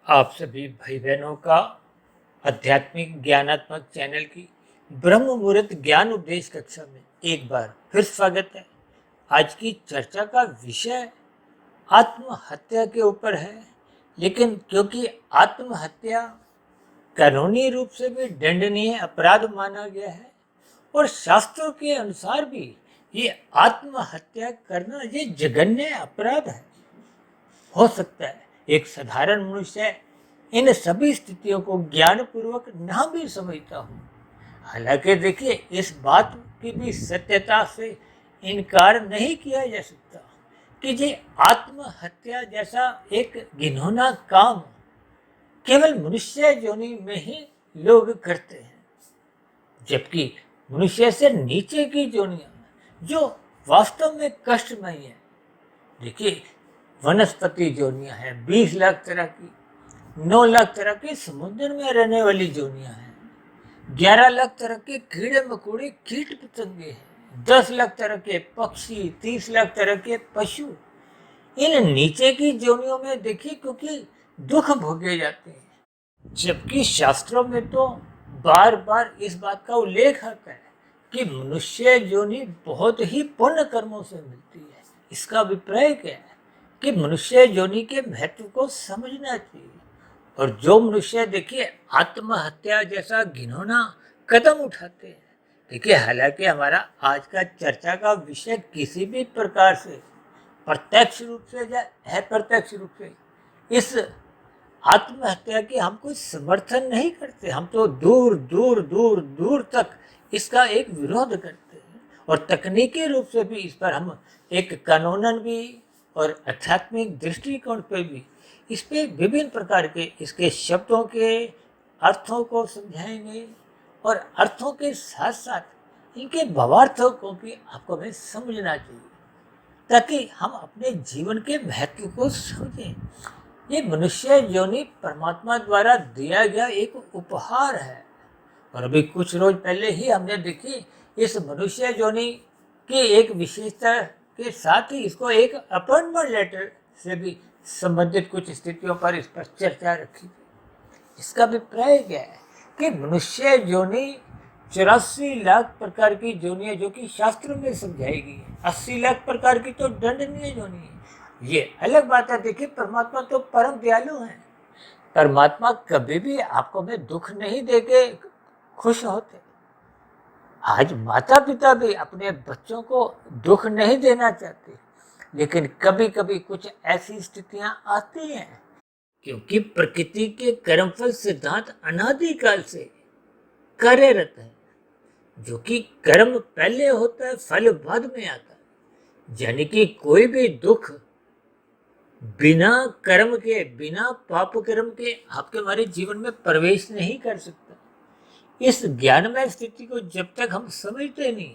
आप सभी भाई बहनों का आध्यात्मिक ज्ञानात्मक चैनल की ब्रह्म मुहूर्त ज्ञान उपदेश कक्षा में एक बार फिर स्वागत है। आज की चर्चा का विषय आत्महत्या के ऊपर है, लेकिन क्योंकि आत्महत्या कानूनी रूप से भी दंडनीय अपराध माना गया है और शास्त्रों के अनुसार भी ये आत्महत्या करना ये जघन्य अपराध है। हो सकता है एक साधारण मनुष्य इन सभी स्थितियों को ज्ञानपूर्वक ना भी समझता हूँ। हालांकि देखिए, इस बात की भी सत्यता से इनकार नहीं किया जा सकता कि ये आत्महत्या जैसा एक घिनौना काम केवल मनुष्य योनि में ही लोग करते हैं, जबकि मनुष्य से नीचे की योनियां जो वास्तव में कष्टमयी है। देखिए, वनस्पति जोनियां हैं 20 लाख तरह की, 9 लाख तरह की समुद्र में रहने वाली जोनियां हैं, 11 लाख तरह के कीड़े मकोड़े कीट पतंगे हैं, 10 लाख तरह के पक्षी, 30 लाख तरह के पशु। इन नीचे की जोनियों में देखिए, क्योंकि दुख भोगे जाते हैं, जबकि शास्त्रों में तो बार बार इस बात का उल्लेख आता है कि मनुष्य योनि बहुत ही पुण्य कर्मों से मिलती है। इसका अभिप्राय क्या है कि मनुष्य योनि के महत्व को समझना चाहिए। और जो मनुष्य देखिए आत्महत्या जैसा घिनौना कदम उठाते हैं, देखिए हालांकि हमारा आज का चर्चा का विषय किसी भी प्रकार से प्रत्यक्ष रूप से या अप्रत्यक्ष रूप से इस आत्महत्या की हम कोई समर्थन नहीं करते। हम तो दूर दूर दूर दूर तक इसका एक विरोध करते हैं और तकनीकी रूप से भी इस पर हम एक कानूनन भी और आध्यात्मिक दृष्टिकोण पे भी इस पे विभिन्न प्रकार के इसके शब्दों के अर्थों को समझाएंगे और अर्थों के साथ साथ इनके भावार्थों को भी आपको हमें समझना चाहिए, ताकि हम अपने जीवन के महत्व को समझें। ये मनुष्य योनि परमात्मा द्वारा दिया गया एक उपहार है। और अभी कुछ रोज पहले ही हमने देखी इस मनुष्य योनि की एक विशेषता के साथ ही इसको एक अपॉइंटमेंट लेटर से भी संबंधित कुछ स्थितियों पर इस पर चर्चा रखी थी। इसका अभिप्राय क्या है कि मनुष्य योनि 84 लाख प्रकार की योनियां जो कि शास्त्रों में समझाई गई है, 80 लाख प्रकार की तो दंडनीय योनि है। ये अलग बात है। देखिए, परमात्मा तो परम दयालु है। परमात्मा कभी भी आपको में दुख नहीं देके खुश होते। आज माता पिता भी अपने बच्चों को दुख नहीं देना चाहते, लेकिन कभी कभी कुछ ऐसी स्थितियां आती हैं, क्योंकि प्रकृति के कर्मफल सिद्धांत अनादिकाल से कार्यरत है। जो कि कर्म पहले होता है, फल बाद में आता है। यानी कि कोई भी दुख बिना कर्म के, बिना पाप कर्म के आपके हमारे जीवन में प्रवेश नहीं कर सकता। इस ज्ञानमय स्थिति को जब तक हम समझते नहीं,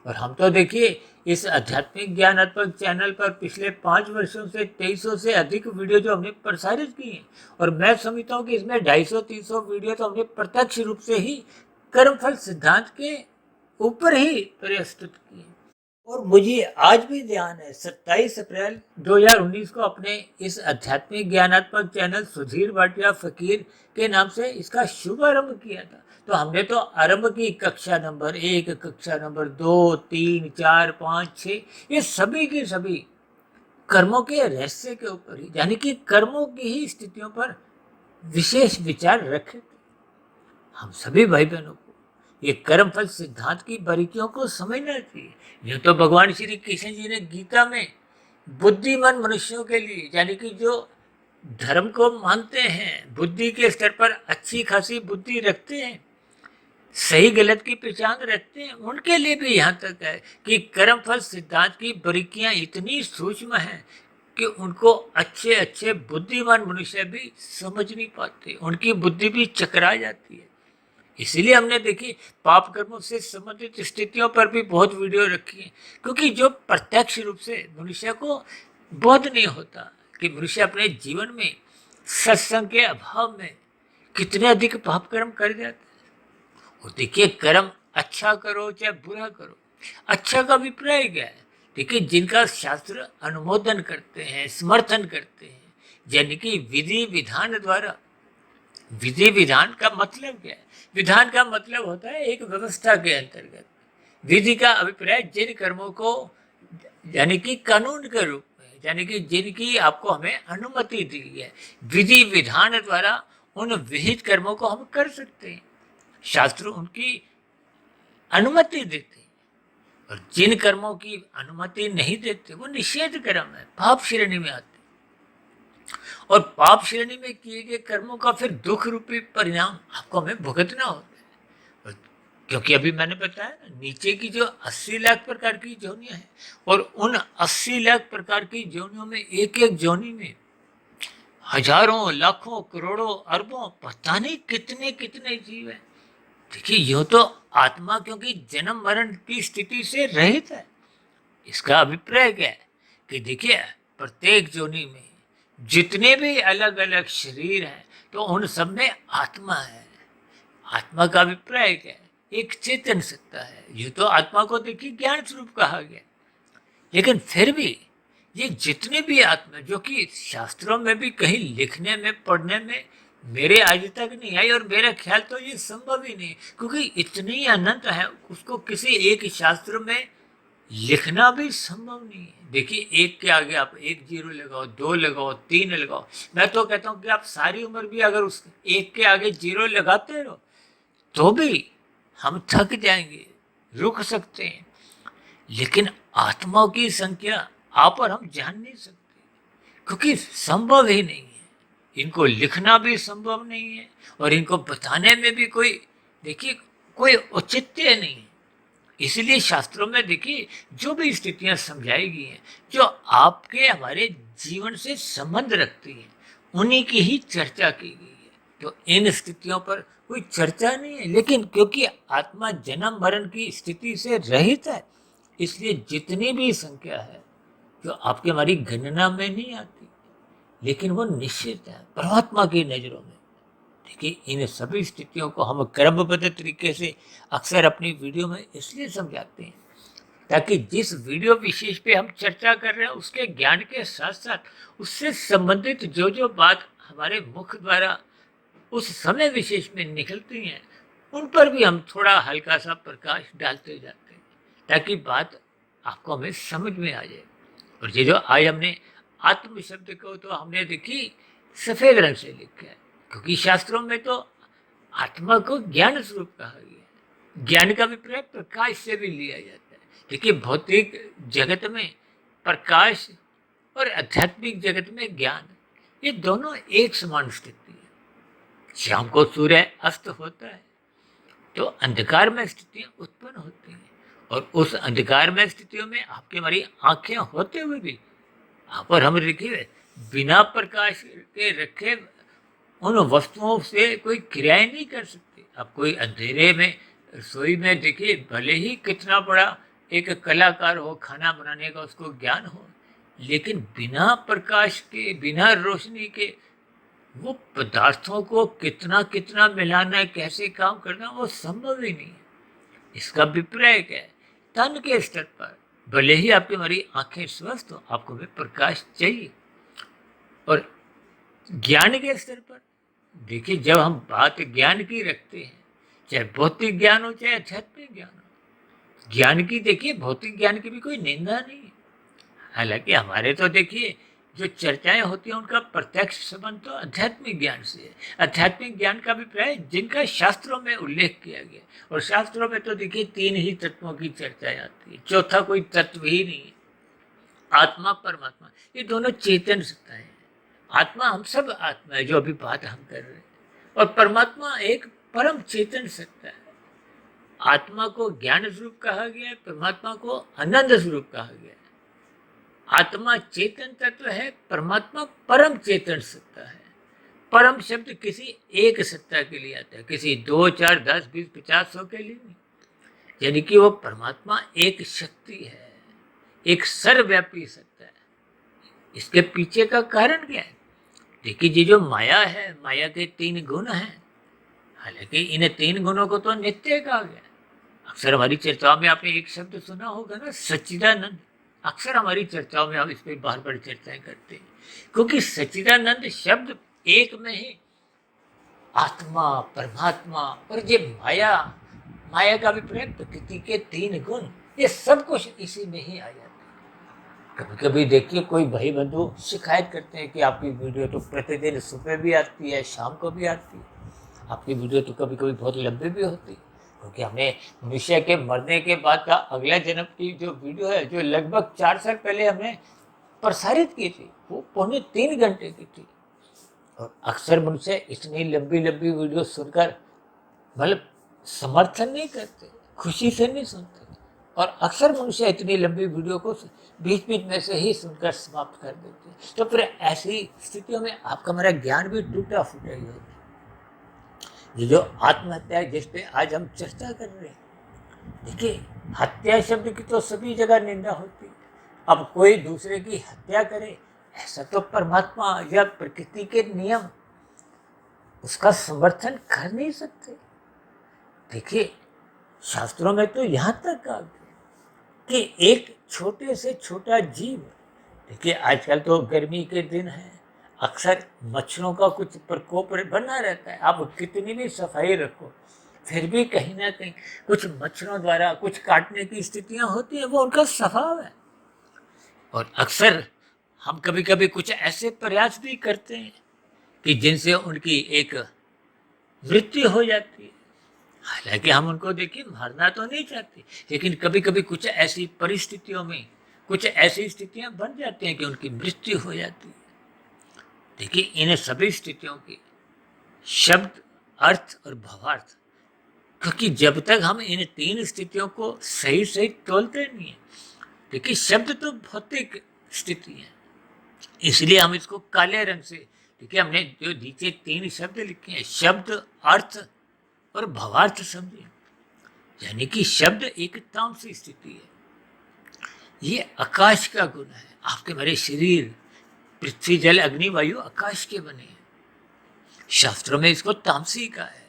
और हम तो देखिए इस आध्यात्मिक ज्ञानात्मक चैनल पर पिछले 5 वर्षों से 2300 से अधिक वीडियो जो हमने प्रसारित की हैं, और मैं समझता हूँ कि इसमें 250-300 वीडियो तो हमने प्रत्यक्ष रूप से ही कर्मफल सिद्धांत के ऊपर ही प्रस्तुत किए। और मुझे आज भी ध्यान है 27 अप्रैल 2019 को अपने इस आध्यात्मिक ज्ञानात्मक चैनल सुधीर भाटिया फकीर के नाम से इसका शुभारंभ किया था। तो हमने तो आरंभ की कक्षा नंबर 1, कक्षा नंबर 2, 3, 4, 5, 6, ये सभी के सभी कर्मों के रहस्य के ऊपर ही, यानी कि कर्मों की ही स्थितियों पर विशेष विचार रखे थे। हम सभी भाई बहनों को ये कर्मफल सिद्धांत की बारीकियों को समझना चाहिए। ये तो भगवान श्री कृष्ण जी ने गीता में बुद्धिमान मनुष्यों के लिए, यानी कि जो धर्म को मानते हैं, बुद्धि के स्तर पर अच्छी खासी बुद्धि रखते हैं, सही गलत की पहचान रखते हैं, उनके लिए भी यहाँ तक है कि कर्मफल सिद्धांत की बारीकियां इतनी सूक्ष्म हैं कि उनको अच्छे अच्छे बुद्धिमान मनुष्य भी समझ नहीं पाते, उनकी बुद्धि भी चकरा जाती है। इसीलिए हमने देखी पाप कर्मों से संबंधित स्थितियों पर भी बहुत वीडियो रखी है, क्योंकि जो प्रत्यक्ष रूप से मनुष्य को बोध नहीं होता कि मनुष्य अपने जीवन में सत्संग के अभाव में कितने अधिक पाप कर्म कर जाते हैं। और देखिए, कर्म अच्छा करो चाहे बुरा करो, अच्छा का अभिप्राय क्या है? देखिए, जिनका शास्त्र अनुमोदन करते हैं, समर्थन करते हैं, यानी कि विधि विधान द्वारा। विधि विधान का मतलब क्या है? विधान का मतलब होता है एक व्यवस्था के अंतर्गत। विधि का अभिप्राय जिन कर्मों को यानी कि कानून के रूप में, यानी कि जिनकी आपको हमें अनुमति दी है, विधि विधान द्वारा उन विहित कर्मों को हम कर सकते हैं। शास्त्र उनकी अनुमति देते हैं, और जिन कर्मों की अनुमति नहीं देते वो निषेध कर्म है, पाप श्रेणी में आते हैं। और पाप श्रेणी में किए गए कर्मों का फिर दुख रूपी परिणाम आपको हमें भुगतना होता है। क्योंकि अभी मैंने बताया ना, नीचे की जो 80 लाख प्रकार की जोनियां हैं, और उन 80 लाख प्रकार की जोनियों में एक एक जोनी में हजारों लाखों करोड़ों अरबों पता नहीं कितने कितने जीव हैं। देखिए, यूं तो आत्मा क्योंकि जन्म मरण की स्थिति से रहित है। इसका अभिप्राय क्या है कि देखिए, प्रत्येक जोनी में जितने भी अलग अलग शरीर हैं, तो उन सब में आत्मा है। आत्मा का अभिप्राय क्या है? एक चेतन सत्ता है। ये तो आत्मा को देखिए ज्ञान स्वरूप कहा गया, लेकिन फिर भी ये जितने भी आत्मा, जो कि शास्त्रों में भी कहीं लिखने में पढ़ने में मेरे आज तक नहीं आई, और मेरा ख्याल तो ये संभव ही नहीं, क्योंकि इतनी अनंत है, उसको किसी एक शास्त्र में लिखना भी संभव नहीं है। देखिए, एक के आगे आप 1 जीरो लगाओ, 2 लगाओ, 3 लगाओ। मैं तो कहता हूँ कि आप सारी उम्र भी अगर उस एक के आगे जीरो लगाते रहो तो भी हम थक जाएंगे, रुक सकते हैं। लेकिन आत्माओं की संख्या आप और हम जान नहीं सकते, क्योंकि संभव ही नहीं है। इनको लिखना भी संभव नहीं है, और इनको बताने में भी कोई, देखिए, कोई औचित्य नहीं है। इसलिए शास्त्रों में देखिए जो भी स्थितियां समझाई गई हैं, जो आपके हमारे जीवन से संबंध रखती हैं, उन्हीं की ही चर्चा की गई है। तो इन स्थितियों पर कोई चर्चा नहीं है, लेकिन क्योंकि आत्मा जन्म मरण की स्थिति से रहित है, इसलिए जितनी भी संख्या है जो आपके हमारी गणना में नहीं आती, लेकिन वो निश्चित है परमात्मा की नजरों में। देखिए, इन सभी स्थितियों को हम क्रमबद्ध तरीके से अक्सर अपनी वीडियो में इसलिए समझाते हैं, ताकि जिस वीडियो विशेष पे हम चर्चा कर रहे हैं उसके ज्ञान के साथ साथ उससे संबंधित जो जो बात हमारे मुख द्वारा उस समय विशेष में निकलती हैं, उन पर भी हम थोड़ा हल्का सा प्रकाश डालते जाते हैं, ताकि बात आपको हमें समझ में आ जाए। और ये जो आज हमने आत्म शब्द को तो हमने देखी सफेद रंग से लिखा है, क्योंकि शास्त्रों में तो आत्मा को ज्ञान स्वरूप कहा गया है। ज्ञान का अभिप्राय प्रकाश से भी लिया जाता है। देखिए, भौतिक जगत में प्रकाश और आध्यात्मिक जगत में ज्ञान, ये दोनों एक समान स्थिति है। शाम को सूर्य अस्त होता है तो अंधकार में स्थितियां उत्पन्न होती हैं, और उस अंधकार में स्थितियों में आपकी हमारी आंखें होते हुए भी आप और हम देखिए बिना प्रकाश के रखे उन वस्तुओं से कोई क्रियाएं नहीं कर सकते। अब कोई अंधेरे में रसोई में देखिए, भले ही कितना बड़ा एक कलाकार हो, खाना बनाने का उसको ज्ञान हो, लेकिन बिना प्रकाश के, बिना रोशनी के वो पदार्थों को कितना कितना मिलाना है, कैसे काम करना, वो संभव ही नहीं है। इसका अभिप्राय क्या है? तन के स्तर पर भले ही आपकी हमारी आंखें स्वस्थ हो, आपको भी प्रकाश चाहिए। और ज्ञान के स्तर पर देखिए, जब हम बात ज्ञान की रखते हैं, चाहे भौतिक ज्ञान हो चाहे आध्यात्मिक ज्ञान हो, ज्ञान की देखिए, भौतिक ज्ञान की भी कोई निंदा नहीं है। हालांकि हमारे तो देखिए जो चर्चाएं होती हैं उनका प्रत्यक्ष संबंध तो आध्यात्मिक ज्ञान से है। आध्यात्मिक ज्ञान का अभिप्राय जिनका शास्त्रों में उल्लेख किया गया, और शास्त्रों में तो देखिए 3 ही तत्वों की चर्चाएं आती है, चौथा कोई तत्व ही नहीं है। आत्मा परमात्मा ये दोनों चेतन सत्ता है। आत्मा हम सब आत्मा है जो अभी बात हम कर रहे हैं, और परमात्मा एक परम चेतन सत्ता है। आत्मा को ज्ञान स्वरूप कहा गया है, परमात्मा को आनंद स्वरूप कहा गया है। आत्मा चेतन तत्व है, परमात्मा परम चेतन सत्ता है। परम शब्द किसी एक सत्ता के लिए आता है, किसी 2, 4, 10, 20, 50, 100 के लिए नहीं। यानी कि वो परमात्मा एक शक्ति है, एक सर्वव्यापी सत्ता है। इसके पीछे का कारण क्या है? देखिए, ये जो माया है, माया के 3 गुण हैं। हालांकि इन 3 गुणों को तो नित्य कहा गया। अक्सर हमारी चर्चाओं में आपने एक शब्द सुना होगा ना, सच्चिदानंद। अक्सर हमारी चर्चाओं में हम इस पर बार बार चर्चाएं करते हैं क्योंकि सच्चिदानंद शब्द एक में ही आत्मा, परमात्मा और ये माया, माया का अभिप्राय प्रकृति के तीन गुण, ये सब कुछ इसी में ही आ जाता है। कभी कभी देखिए कोई भाई बंधु शिकायत करते हैं कि आपकी वीडियो तो प्रतिदिन सुबह भी आती है, शाम को भी आती है, आपकी वीडियो तो कभी कभी बहुत लंबी भी होती है। क्योंकि हमने मनुष्य के मरने के बाद का अगला जन्म की जो वीडियो है, जो लगभग 4 साल पहले हमने प्रसारित की थी, वो 2.25 घंटे की थी। और अक्सर मनुष्य इतनी लंबी लंबी वीडियो सुनकर मतलब समर्थन नहीं करते, खुशी से नहीं सुनते, और अक्सर मनुष्य इतनी लंबी वीडियो को बीच बीच में से ही सुनकर समाप्त कर देते हैं। तो फिर ऐसी स्थितियों में आपका मेरा ज्ञान भी टूटा फूटा ही होता है। ये जो आत्महत्या जिस पे आज हम चर्चा कर रहे हैं, देखिए हत्या शब्द की तो सभी जगह निंदा होती है। अब कोई दूसरे की हत्या करे, ऐसा तो परमात्मा या प्रकृति के नियम उसका समर्थन कर नहीं सकते। देखिए शास्त्रों में तो यहाँ तक कहा गया कि एक छोटे से छोटा जीव, देखिए आजकल तो गर्मी के दिन है, अक्सर मच्छरों का कुछ प्रकोप बना रहता है। आप कितनी भी सफाई रखो, फिर भी कहीं ना कहीं कुछ मच्छरों द्वारा कुछ काटने की स्थितियां होती हैं, वो उनका स्वभाव है। और अक्सर हम कभी कभी कुछ ऐसे प्रयास भी करते हैं कि जिनसे उनकी एक मृत्यु हो जाती है। हालांकि हम उनको देखिए मारना तो नहीं चाहते, लेकिन कभी कभी कुछ ऐसी परिस्थितियों में कुछ ऐसी स्थितियां बन जाती हैं कि उनकी मृत्यु हो जाती है। देखिए इन सभी स्थितियों की शब्द, अर्थ और भावार्थ, क्योंकि जब तक हम इन तीन स्थितियों को सही सही तोलते नहीं है, देखिए शब्द तो भौतिक स्थिति है, इसलिए हम इसको काले रंग से, देखिए हमने जो नीचे 3 शब्द लिखे हैं, शब्द, अर्थ और भावार्थ समझे। यानी कि शब्द एक तामसी स्थिति है, ये आकाश का गुण है। आपके मेरे शरीर पृथ्वी जल अग्नि वायु आकाश के बने हैं। शास्त्रों में इसको तामसी का है।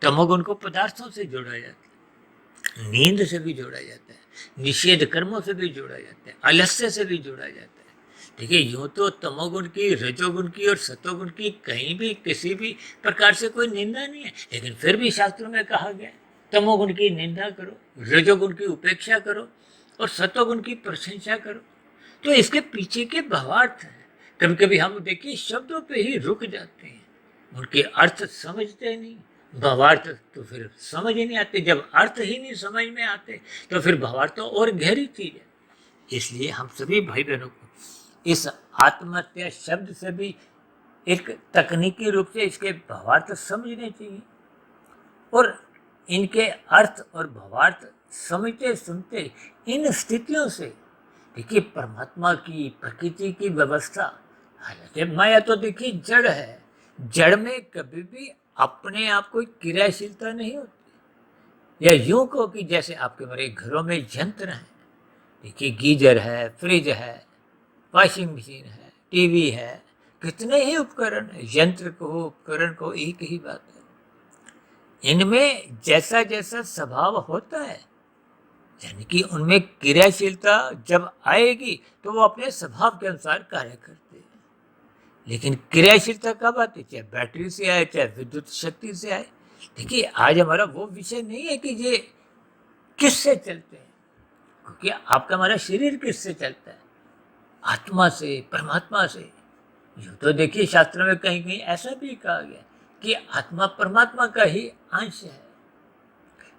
तमोगुण को पदार्थों से जोड़ा जाता है, नींद से भी जोड़ा जाता है, निषेध कर्मों से भी जोड़ा जाता है, आलस्य से भी जोड़ा जाता है। देखिए यूं तो तमोगुण की, रजोगुण की और सतोगुण की कहीं भी किसी भी प्रकार से कोई निंदा नहीं है, लेकिन फिर भी शास्त्रों में कहा गया तमोगुण की निंदा करो, रजोगुण की उपेक्षा करो और सतोगुण की प्रशंसा करो। तो इसके पीछे के भावार्थ है। कभी कभी हम देखिए शब्दों पे ही रुक जाते हैं, उनके अर्थ समझते नहीं, भावार्थ तो फिर समझ ही नहीं आते। जब अर्थ ही नहीं समझ में आते तो फिर भावार्थ तो और गहरी चीज है। इसलिए हम सभी भाई बहनों को इस आत्महत्या शब्द से भी एक तकनीकी रूप से इसके भावार्थ समझने चाहिए, और इनके अर्थ और भावार्थ समझते सुनते इन स्थितियों से देखिए परमात्मा की, प्रकृति की व्यवस्था, हालांकि माया तो देखिए जड़ है, जड़ में कभी भी अपने आप कोई क्रियाशीलता नहीं होती। या यूं कहो कि जैसे आपके मेरे घरों में यंत्र हैं, देखिए गीजर है, फ्रिज है, वॉशिंग मशीन है, टीवी है, कितने ही उपकरण है, यंत्र को उपकरण को एक ही बात है। इनमें जैसा जैसा स्वभाव होता है, यानी कि उनमें क्रियाशीलता जब आएगी तो वो अपने स्वभाव के अनुसार कार्य करते हैं। लेकिन क्रियाशीलता कब आती है? चाहे बैटरी से आए, चाहे विद्युत शक्ति से आए। देखिए आज हमारा वो विषय नहीं है कि ये किससे चलते हैं, क्योंकि आपका हमारा शरीर किससे चलता है? आत्मा से, परमात्मा से। यूँ तो देखिए शास्त्रों में कहीं कहीं ऐसा भी कहा गया कि आत्मा परमात्मा का ही अंश है।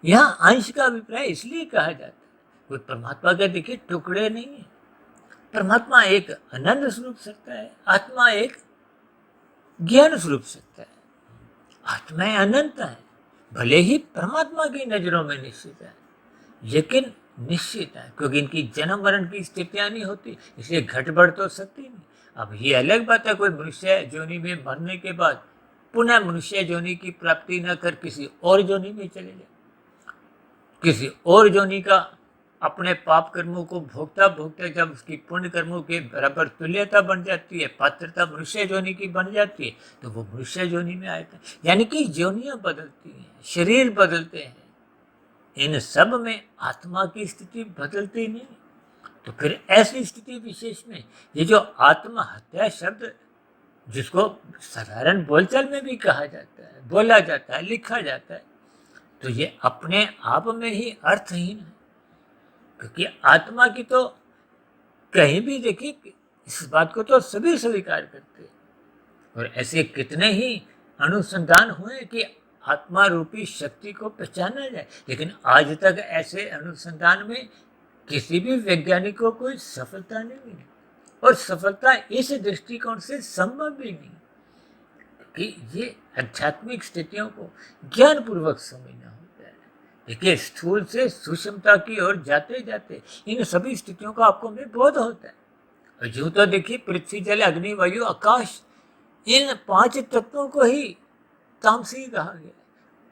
यहाँ अंश का अभिप्राय इसलिए कहा जाता है, कोई परमात्मा का देखिए टुकड़े नहीं है। परमात्मा एक अनंत स्वरूप सत्ता है, आत्मा एक ज्ञान स्वरूप सत्ता है। आत्माएं अनंत है, भले ही परमात्मा की नजरों में निश्चित है, लेकिन निश्चित है क्योंकि इनकी जन्म मरण की स्थितियां नहीं होती, इसलिए घटबढ़ तो सकती नहीं। अब ये अलग बात है कोई मनुष्य जोनि में मरने के बाद पुनः मनुष्य जोनि की प्राप्ति न कर किसी और जोनि में चले जाए, किसी और जोनि का अपने पाप कर्मों को भोगता भोगता जब उसकी पुण्य कर्मों के बराबर तुल्यता बन जाती है, पात्रता मनुष्य जोनि की बन जाती है, तो वो मनुष्य जोनि में आता है। यानी कि जोनियां बदलती हैं, शरीर बदलते हैं, इन सब में आत्मा की स्थिति बदलती नहीं। तो फिर ऐसी स्थिति विशेष में ये जो आत्महत्या शब्द, जिसको साधारण बोलचाल में भी कहा जाता है, बोला जाता है, लिखा जाता है, तो ये अपने आप में ही अर्थहीन है। क्योंकि आत्मा की तो कहीं भी देखिए, इस बात को तो सभी स्वीकार करते हैं, और ऐसे कितने ही अनुसंधान हुए कि आत्मा रूपी शक्ति को पहचाना जाए, लेकिन आज तक ऐसे अनुसंधान में किसी भी वैज्ञानिक को कोई सफलता नहीं मिली, और सफलता इस दृष्टिकोण से संभव भी नहीं कि ये आध्यात्मिक स्थितियों को ज्ञानपूर्वक समझना होता है। देखिए, स्थूल से सूक्ष्मता की ओर जाते जाते इन सभी स्थितियों का आपको में बोध होता है। और यूं तो देखिए, पृथ्वी, जल, अग्नि, वायु, आकाश, इन 5 तत्वों को ही तामसी कहा गया है।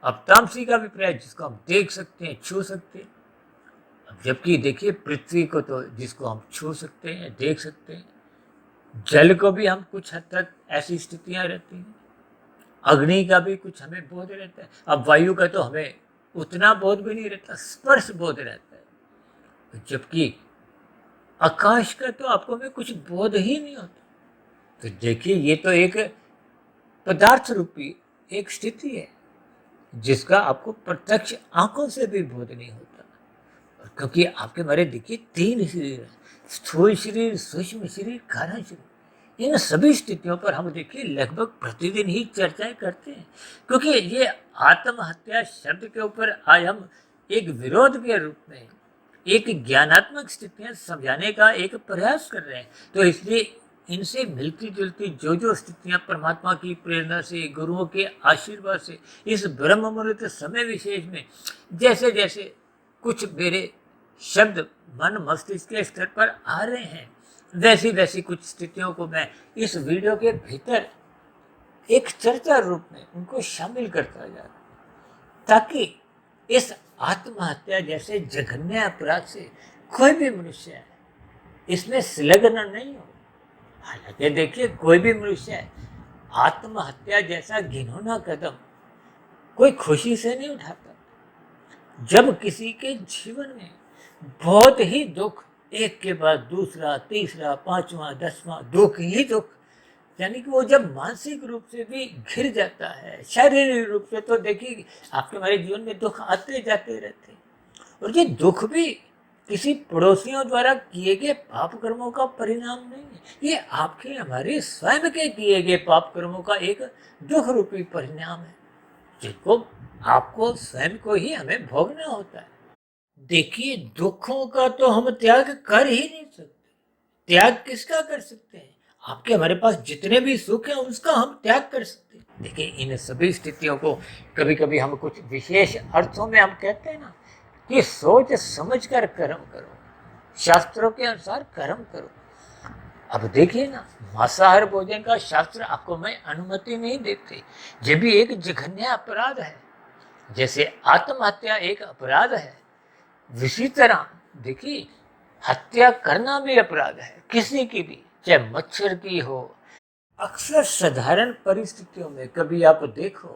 अब तामसी का अभिप्राय जिसको हम देख सकते हैं, छू सकते हैं। अब जबकि देखिए, पृथ्वी को तो जिसको हम छू सकते हैं, देख सकते हैं, जल को भी हम कुछ हद तक ऐसी स्थितियां रहती हैं, अग्नि का भी कुछ हमें बोध रहता है। अब वायु का तो हमें उतना बोध भी नहीं रहता, स्पर्श बोध रहता है। जबकि आकाश का तो आपको में कुछ बोध ही नहीं होता। तो देखिए, ये तो एक पदार्थ रूपी एक स्थिति है जिसका आपको प्रत्यक्ष आंखों से भी बोध नहीं होता। और क्योंकि आपके हमारे देखिए 3 शरीर है, स्थूल शरीर, सूक्ष्म शरीर, कारण शरीर। इन सभी स्थितियों पर हम देखिए लगभग प्रतिदिन ही चर्चाएं करते हैं, क्योंकि ये आत्महत्या शब्द के ऊपर आज हम एक विरोध के रूप में एक ज्ञानात्मक स्थितियां समझाने का एक प्रयास कर रहे हैं। तो इसलिए इनसे मिलती जुलती जो जो स्थितियां परमात्मा की प्रेरणा से, गुरुओं के आशीर्वाद से, इस ब्रह्म मुहूर्त समय विशेष में जैसे जैसे कुछ मेरे शब्द मन मस्तिष्क के स्तर पर आ रहे हैं, वैसी वैसी कुछ स्थितियों को मैं इस वीडियो के भीतर एक चर्चा रूप में उनको शामिल करता जा रहा हूं, ताकि इस आत्महत्या जैसे जघन्य अपराध से कोई भी मनुष्य इसमें संलग्न नहीं हो। हालांकि देखिए, कोई भी मनुष्य आत्महत्या जैसा घिनौना कदम कोई खुशी से नहीं उठाता। जब किसी के जीवन में बहुत ही दुख, एक के बाद दूसरा, तीसरा, 5वां, 10वां दुख ही दुख, यानी कि वो जब मानसिक रूप से भी घिर जाता है, शारीरिक रूप से तो देखिए आपके हमारे जीवन में दुख आते जाते रहते हैं, और ये दुख भी किसी पड़ोसियों द्वारा किए गए पाप कर्मों का परिणाम नहीं है, ये आपके हमारे स्वयं के किए गए पाप कर्मों का एक दुख रूपी परिणाम है, जिनको आपको स्वयं को ही हमें भोगना होता है। देखिए, दुखों का तो हम त्याग कर ही नहीं सकते। त्याग किसका कर सकते हैं? आपके हमारे पास जितने भी सुख हैं उसका हम त्याग कर सकते हैं। देखिए, इन सभी स्थितियों को कभी कभी हम कुछ विशेष अर्थों में हम कहते हैं ना कि सोच समझ कर कर्म करो, शास्त्रों के अनुसार कर्म करो। अब देखिए ना, मांसाहार भोजन का शास्त्र आपको मैं अनुमति नहीं देते, ये भी एक जघन्य अपराध है। जैसे आत्महत्या एक अपराध है, इसी तरह देखिए हत्या करना भी अपराध है, किसी की भी, चाहे मच्छर की हो। अक्सर साधारण परिस्थितियों में कभी आप देखो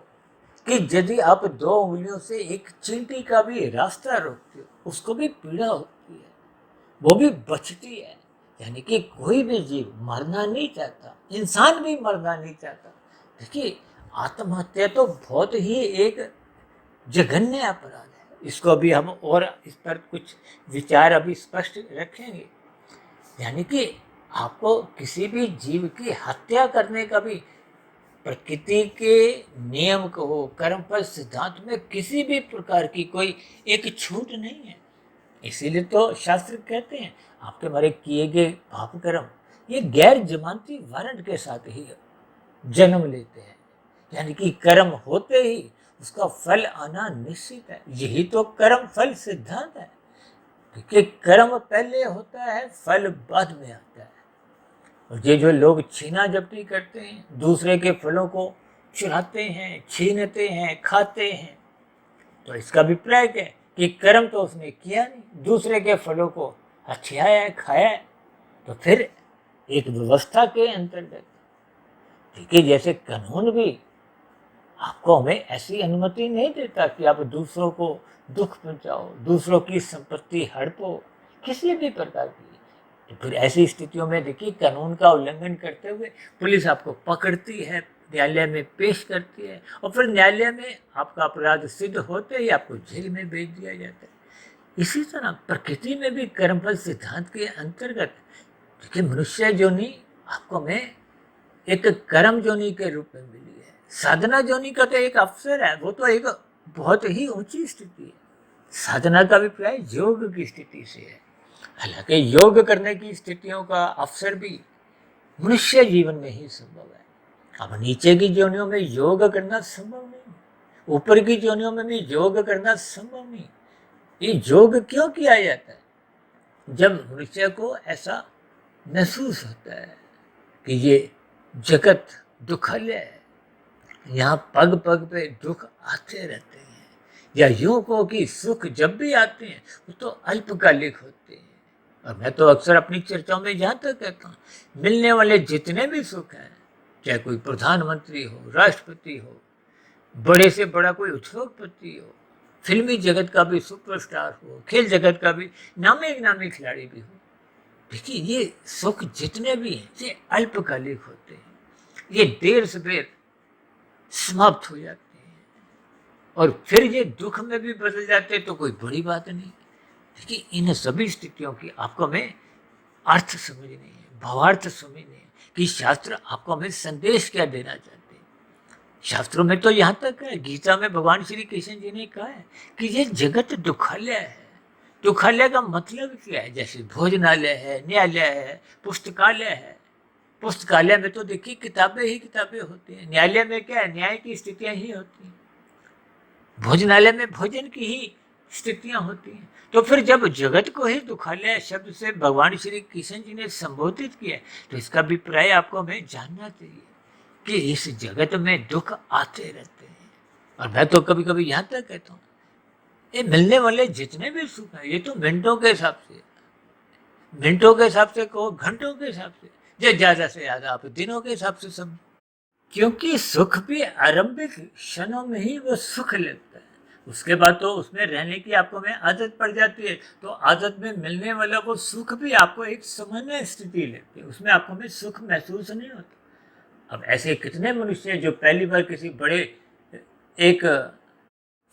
कि यदि आप 2 उंगलियों से एक चींटी का भी रास्ता रोकते हो, उसको भी पीड़ा होती है, वो भी बचती है। यानी कि कोई भी जीव मरना नहीं चाहता, इंसान भी मरना नहीं चाहता। देखिए, आत्महत्या तो बहुत ही एक जघन्य अपराध है। इसको अभी हम और इस पर कुछ विचार अभी स्पष्ट रखेंगे। यानी कि आपको किसी भी जीव की हत्या करने का भी प्रकृति के नियम को हो, कर्मफल सिद्धांत में किसी भी प्रकार की कोई एक छूट नहीं है। इसीलिए तो शास्त्र कहते हैं आपके हमारे किए गए पाप कर्म ये गैर जमानती वारंट के साथ ही जन्म लेते हैं। यानी कि कर्म होते ही उसका फल आना निश्चित है। यही तो कर्म फल सिद्धांत है कि कर्म पहले होता है, फल बाद में आता है। और ये जो लोग छीना झपटी करते हैं, दूसरे के फलों को चुराते हैं, छीनते हैं, खाते हैं, तो इसका अभिप्राय क्या है कि कर्म तो उसने किया नहीं, दूसरे के फलों को हथियाया है, खाया है। तो फिर एक व्यवस्था के अंतर्गत, ठीक है, जैसे कानून भी आपको हमें ऐसी अनुमति नहीं देता कि आप दूसरों को दुख पहुंचाओ, दूसरों की संपत्ति हड़पो, किसी भी प्रकार की। तो फिर ऐसी स्थितियों में देखिए कानून का उल्लंघन करते हुए पुलिस आपको पकड़ती है, न्यायालय में पेश करती है और फिर न्यायालय में आपका अपराध सिद्ध होते ही आपको जेल में भेज दिया जाता है। इसी तरह प्रकृति में भी कर्मफल सिद्धांत के अंतर्गत देखिए मनुष्य जोनि आपको में एक कर्म जोनि के रूप में मिली है। साधना जोनि का तो एक अवसर है, वो तो एक बहुत ही ऊंची स्थिति है। साधना का अभिप्राय योग की स्थिति से है। हालांकि योग करने की स्थितियों का अवसर भी मनुष्य जीवन में ही संभव है। अब नीचे की जोनियों में योग करना संभव नहीं, ऊपर की जोनियों में भी योग करना संभव नहीं। ये योग क्यों किया जाता है? जब मनुष्य को ऐसा महसूस होता है कि ये जगत दुखलय है, यहाँ पग पग पे दुख आते रहते हैं, या यूं को कि सुख जब भी आते हैं वो तो अल्पकालिक होते हैं। और मैं तो अक्सर अपनी चर्चाओं में यहाँ तक कहता हूँ, मिलने वाले जितने भी सुख हैं, चाहे कोई प्रधानमंत्री हो, राष्ट्रपति हो, बड़े से बड़ा कोई उद्योगपति हो, फिल्मी जगत का भी सुपरस्टार हो, खेल जगत का भी नामी खिलाड़ी भी हो, देखिए ये सुख जितने भी हैं ये अल्पकालिक होते हैं, ये देर से देर समाप्त हो जाते हैं और फिर ये दुख में भी बदल जाते हैं, तो कोई बड़ी बात नहीं। देखिए इन सभी स्थितियों की आपको हमें अर्थ समझनी है, भावार्थ समझनी है कि शास्त्र आपको हमें संदेश क्या देना चाहते हैं। शास्त्रों में तो यहाँ तक है, गीता में भगवान श्री कृष्ण जी ने कहा है कि ये जगत दुखालय है। दुखालय का मतलब क्या है? जैसे भोजनालय है, न्यायालय है, पुस्तकालय है। पुस्तकालय में तो देखिए किताबें ही किताबें होती हैं, न्यायालय में क्या है, न्याय की स्थितियां ही होती हैं, भोजनालय में भोजन की ही स्थितियां होती हैं। तो फिर जब जगत को ही दुखालय शब्द से भगवान श्री कृष्ण जी ने संबोधित किया, तो इसका अभिप्राय आपको हमें जानना चाहिए कि इस जगत में दुख आते रहते हैं। और मैं तो कभी कभी यहाँ तक कहता हूँ, ये मिलने वाले जितने भी सुख हैं ये तो मिनटों के हिसाब से कहो, घंटों के हिसाब से, या ज्यादा से ज्यादा आप दिनों के हिसाब से समझो। क्योंकि सुख भी आरंभिक क्षणों में ही वो सुख लगता है, उसके बाद तो उसमें रहने की आपको में आदत पड़ जाती है, तो आदत में मिलने वाला वो सुख भी आपको एक सामान्य स्थिति लगती है, उसमें आपको में सुख महसूस नहीं होता। अब ऐसे कितने मनुष्य हैं जो पहली बार किसी बड़े एक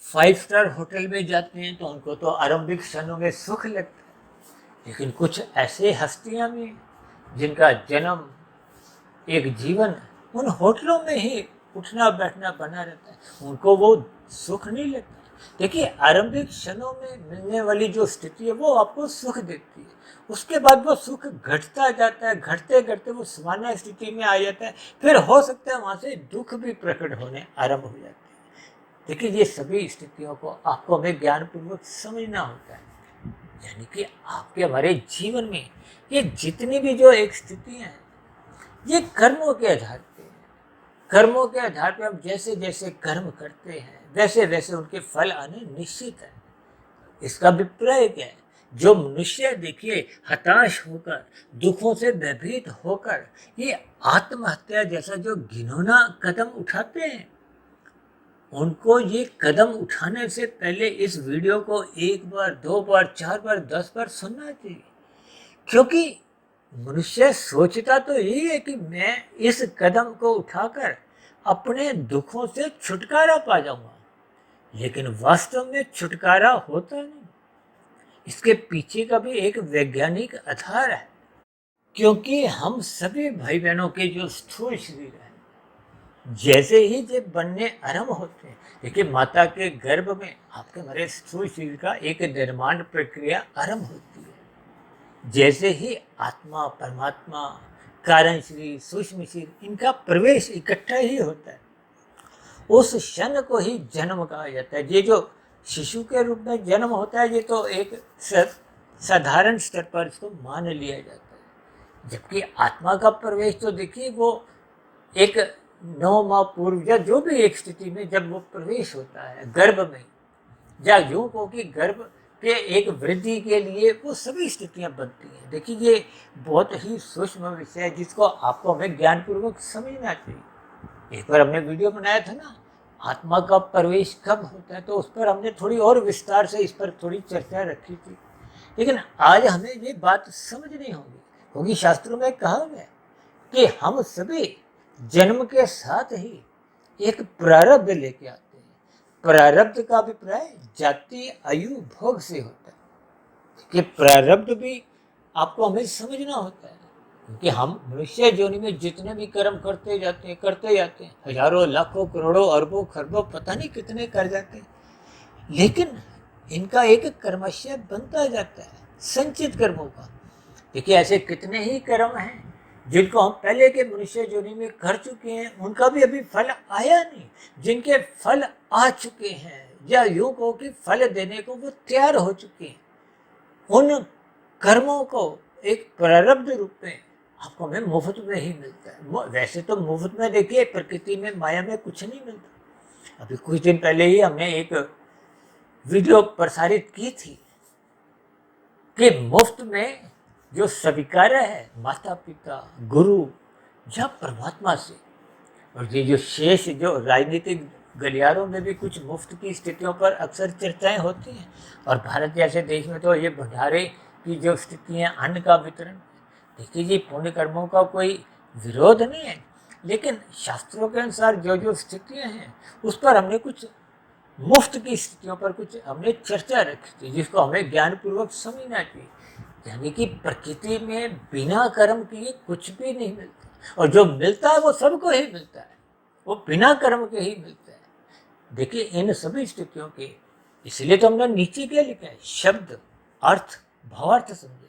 5 स्टार होटल में जाते हैं, तो उनको तो आरंभिक क्षणों में सुख लगता है। लेकिन कुछ ऐसे हस्तियां भी जिनका जन्म एक जीवन उन होटलों में ही उठना बैठना बना रहता है, उनको वो सुख नहीं लगता। देखिए आरंभिक क्षणों में मिलने वाली जो स्थिति है वो आपको सुख देती है, उसके बाद वो सुख घटता जाता है, घटते घटते वो सामान्य स्थिति में आ जाता है, फिर हो सकता है वहाँ से दुख भी प्रकट होने आरंभ हो जाते हैं। देखिए ये सभी स्थितियों को आपको हमें ज्ञानपूर्वक समझना होता है, यानी कि आपके हमारे जीवन में ये जितनी भी जो एक स्थितियाँ हैं ये कर्मों के आधार पे है। कर्मों के आधार पे हम जैसे जैसे कर्म करते हैं वैसे वैसे उनके फल आने निश्चित है। इसका अभिप्राय क्या है? जो मनुष्य देखिए हताश होकर, दुखों से भयभीत होकर ये आत्महत्या जैसा जो घिनौना कदम उठाते हैं, उनको ये कदम उठाने से पहले इस वीडियो को 1 बार, 2 बार, 4 बार, 10 बार सुनना चाहिए। क्योंकि मनुष्य सोचता तो यही है कि मैं इस कदम को उठाकर अपने दुखों से छुटकारा पा जाऊंगा, लेकिन वास्तव में छुटकारा होता नहीं। इसके पीछे का भी एक वैज्ञानिक आधार है, क्योंकि हम सभी भाई बहनों के जो स्थूल शरीर है, जैसे ही जब बनने आरंभ होते हैं, देखिए माता के गर्भ में आपके हमारे स्थूल शरीर का एक निर्माण प्रक्रिया आरंभ होती है। जैसे ही आत्मा, परमात्मा, कारण शरीर, सूक्ष्म शरीर, इनका प्रवेश इकट्ठा ही होता है, उस क्षण को ही जन्म कहा जाता है। ये जो शिशु के रूप में जन्म होता है, ये तो एक साधारण स्तर पर इसको मान लिया जाता है। जबकि आत्मा का प्रवेश तो देखिए वो एक 9 माह पूर्व या जो भी एक स्थिति में जब वो प्रवेश होता है गर्भ में, या यूं को कि गर्भ के एक वृद्धि के लिए वो सभी स्थितियां बनती हैं। देखिए ये बहुत ही सूक्ष्म विषय है जिसको आपको हमें ज्ञानपूर्वक समझना चाहिए। एक बार हमने वीडियो बनाया था ना, आत्मा का प्रवेश कब होता है, तो उस पर हमने थोड़ी और विस्तार से इस पर थोड़ी चर्चा रखी थी। लेकिन आज हमें ये बात समझनी होगी क्योंकि शास्त्रों में कहा गया कि हम सभी जन्म के साथ ही एक प्रारब्ध लेके आते हैं। प्रारब्ध का अभिप्राय जाति आयु भोग से होता है कि प्रारब्ध भी आपको हमें समझना होता है, क्योंकि हम मनुष्य योनि में जितने भी कर्म करते जाते हैं, हजारों लाखों करोड़ों अरबों खरबों पता नहीं कितने कर जाते हैं, लेकिन इनका एक कर्मशय बनता जाता है संचित कर्मों का। देखिए ऐसे कितने ही कर्म हैं जिनको हम पहले के मनुष्य योनि में कर चुके हैं, उनका भी अभी फल आया नहीं, जिनके फल आ चुके हैं या यूं कहो कि फल देने को वो तैयार हो चुके हैं, उन कर्मों को एक प्रारब्ध रूप में आपको हमें मुफ्त में ही मिलता है। वैसे तो मुफ्त में देखिए प्रकृति में माया में कुछ नहीं मिलता। अभी कुछ दिन पहले ही हमने एक वीडियो प्रसारित की थी कि मुफ्त में जो स्वीकार्य है माता पिता गुरु या परमात्मा से, और ये जो शेष जो राजनीतिक गलियारों में भी कुछ मुफ्त की स्थितियों पर अक्सर चर्चाएं होती हैं, और भारत जैसे देश में तो ये भंडारे की जो स्थितियाँ अन्न का वितरण, देखिए जी पुण्य कर्मों का कोई विरोध नहीं है, लेकिन शास्त्रों के अनुसार जो जो स्थितियाँ हैं उस पर हमने कुछ मुफ्त की स्थितियों पर कुछ हमने चर्चा रखी थी, जिसको हमें ज्ञानपूर्वक समझना चाहिए। यानी कि प्रकृति में बिना कर्म किए कुछ भी नहीं मिलता, और जो मिलता है वो सबको ही मिलता है, वो बिना कर्म के ही मिलता है। देखिए इन सभी स्थितियों के, इसलिए तो हमने नीचे क्या लिखा है, शब्द अर्थ भावार्थ समझे।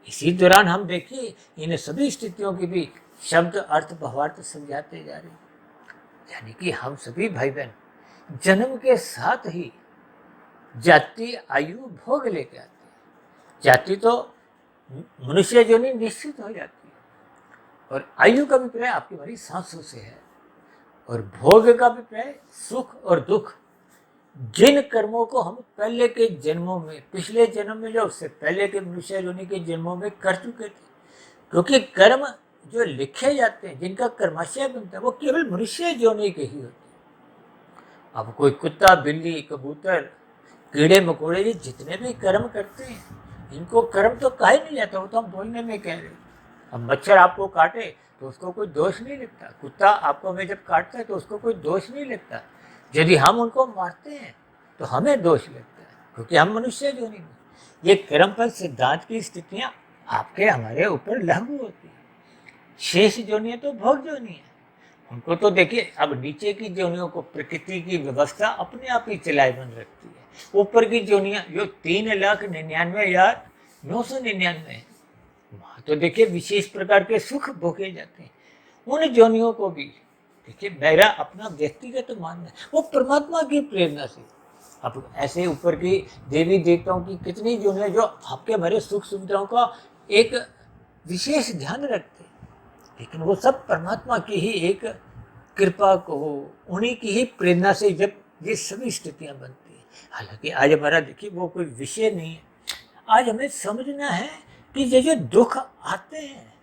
इसी दौरान हम देखिए इन सभी स्थितियों की भी शब्द अर्थ भावार्थ समझाते जा रहे हैं। यानी कि हम सभी भाई बहन जन्म के साथ ही जाति आयु भोग लेके आते हैं। जाति तो मनुष्य योनि निश्चित हो जाती है, और आयु का अभिप्राय आपकी हमारी सांसों से है, और भोग का अभिप्राय सुख और दुख। जिन कर्मों को हम पहले के जन्मों में, पिछले जन्म में जो उससे पहले के मनुष्य योनि के जन्मों में कर चुके थे, क्योंकि कर्म जो लिखे जाते हैं जिनका कर्माशय बनता है वो केवल मनुष्य योनि के ही होते हैं। अब कोई कुत्ता बिल्ली कबूतर कीड़े मकोड़े ये जितने भी कर्म करते हैं, इनको कर्म तो कहा ही नहीं जाता, वो तो हम बोलने में कह रहे हैं। अब मच्छर आपको काटे तो उसको कोई दोष नहीं लगता, कुत्ता आपको हमें जब काटता है तो उसको कोई दोष नहीं लगता, यदि हम उनको मारते हैं तो हमें दोष लगता है, क्योंकि हम मनुष्य योनि में। ये कर्मफल सिद्धांत की स्थितियाँ आपके हमारे ऊपर लागू होती हैं। शेष योनियाँ तो भोग योनि है, उनको तो देखिए अब नीचे की जोनियों को प्रकृति की व्यवस्था अपने आप ही चलाए बन रखती है। ऊपर की जोनियां जो 3,99,999 है, वहाँ तो देखिए विशेष प्रकार के सुख भोगे जाते हैं। उन जोनियों को भी देखिए मेरा अपना व्यक्तिगत मानना है, वो परमात्मा की प्रेरणा से। अब ऐसे ऊपर की देवी देवताओं की कितनी जोनियां जो आपके हमारे सुख सुविधाओं का एक विशेष ध्यान रखते हैं, लेकिन वो सब परमात्मा की ही एक कृपा को, उन्हीं की ही प्रेरणा से जब ये सभी स्थितियाँ बनती हैं। हालांकि आज हमारा देखिए वो कोई विषय नहीं है, आज हमें समझना है कि ये जो दुख आते हैं,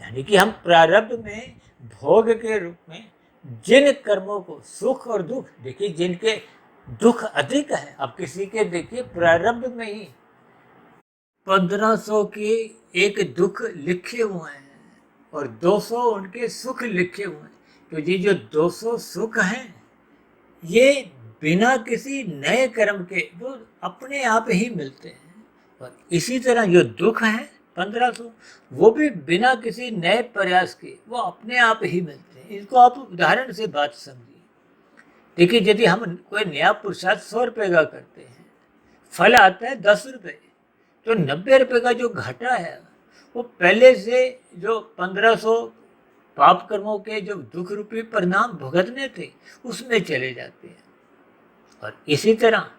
यानी कि हम प्रारब्ध में भोग के रूप में जिन कर्मों को सुख और दुख, देखिए जिनके दुख अधिक है, अब किसी के देखिए प्रारब्ध में ही 1500 के एक दुख लिखे हुए हैं और 200 उनके सुख लिखे हुए हैं। तो ये जो 200 सुख हैं ये बिना किसी नए कर्म के वो अपने आप ही मिलते हैं, और इसी तरह जो दुख है 1500 वो भी बिना किसी नए प्रयास के वो अपने आप ही मिलते हैं। इसको आप उदाहरण से बात समझिए। देखिए यदि हम कोई नया पुरुषार्थ 100 रुपये का करते हैं, फल आता है 10 रुपये, तो 90 रुपये का जो घाटा है वो पहले से जो 1500 पाप कर्मों के जो दुख रूपी परिणाम भुगतने थे उसमें चले जाते हैं। और इसी तरह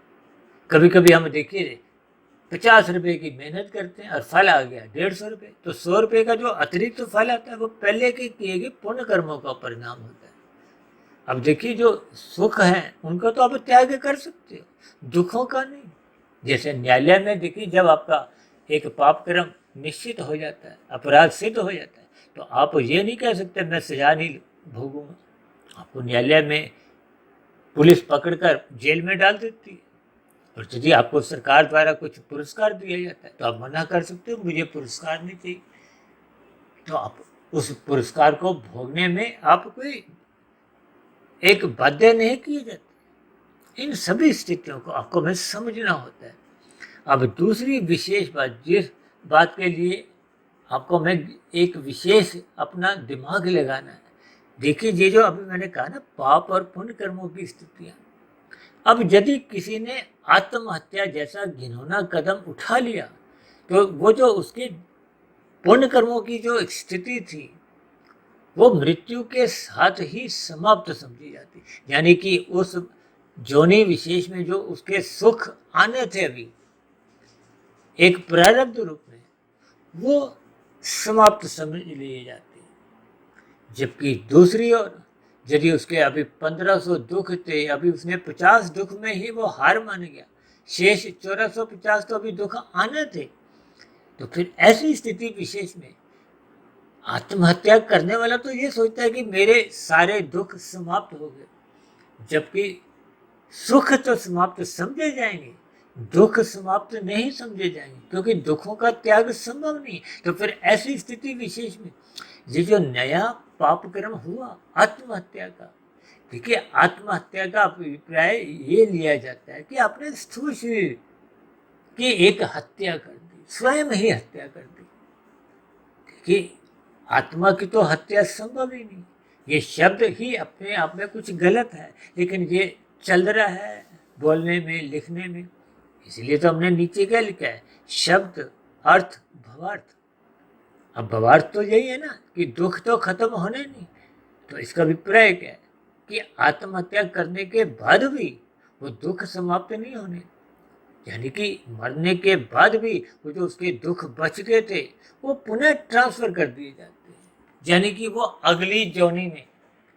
कभी कभी हम देखिए 50 रुपये की मेहनत करते हैं और फल आ गया 150 रुपये, तो 100 रुपये का जो अतिरिक्त तो फल आता है वो पहले के किए गए पुण्य कर्मों का परिणाम होता है। अब देखिए जो सुख है उनको तो आप त्याग कर सकते हो, दुखों का नहीं। जैसे न्यायालय में देखिए जब आपका एक पाप कर्म निश्चित हो जाता है, अपराध सिद्ध हो जाता है, तो आप ये नहीं कह सकते मैं सजा नहीं भोगूंगा। आपको न्यायालय में पुलिस पकड़कर जेल में डाल देती है, और यदि आपको सरकार द्वारा कुछ पुरस्कार दिया जाता है तो आप मना कर सकते हो मुझे पुरस्कार नहीं चाहिए, तो आप उस पुरस्कार को भोगने में आप कोई एक बाध्य नहीं किए जाते। इन सभी स्थितियों को आपको में समझना होता है। अब दूसरी विशेष बात, जिस बात के लिए आपको मैं एक विशेष अपना दिमाग लगाना है, देखिए ये जो अभी मैंने कहा ना, पाप और पुण्य कर्मों की स्थितियां। अब यदि किसी ने आत्महत्या जैसा घिनौना कदम उठा लिया, तो वो जो उसके पुण्य कर्मों की जो स्थिति थी, वो मृत्यु के साथ ही समाप्त समझी जाती। यानी कि उस जोनि विशेष में जो उसके सुख आने थे अभी एक प्रारब्ध रूप में, वो समाप्त समझ लिए जाते हैं। जबकि दूसरी ओर यदि उसके अभी 1500 दुख थे, अभी उसने 50 दुख में ही वो हार मान गया, शेष 1450 तो अभी दुख आने थे, तो फिर ऐसी स्थिति विशेष में आत्महत्या करने वाला तो ये सोचता है कि मेरे सारे दुख समाप्त हो गए, जबकि सुख तो समाप्त समझे जाएंगे, दुख समाप्त नहीं समझे जाएंगे, क्योंकि दुखों का त्याग संभव नहीं। तो फिर ऐसी स्थिति विशेष में ये जो नया पाप कर्म हुआ आत्महत्या का, देखिए आत्महत्या का अभिप्राय ये लिया जाता है कि आपने स्थूल शरीर की एक हत्या कर दी, स्वयं ही हत्या कर दी। देखिए आत्मा की तो हत्या संभव ही नहीं। ये शब्द ही अपने आप में कुछ गलत है, लेकिन ये चल रहा है बोलने में, लिखने में, इसलिए तो हमने नीचे क्या लिखा है, शब्द अर्थ भवार्थ। अब भवार्थ तो यही है ना कि दुख तो खत्म होने नहीं। तो इसका अभिप्राय क्या है कि आत्महत्या करने के बाद भी वो दुख समाप्त नहीं होने, यानी कि मरने के बाद भी वो जो उसके दुख बच गए थे वो पुनः ट्रांसफर कर दिए जाते हैं, यानी कि वो अगली जोनी में।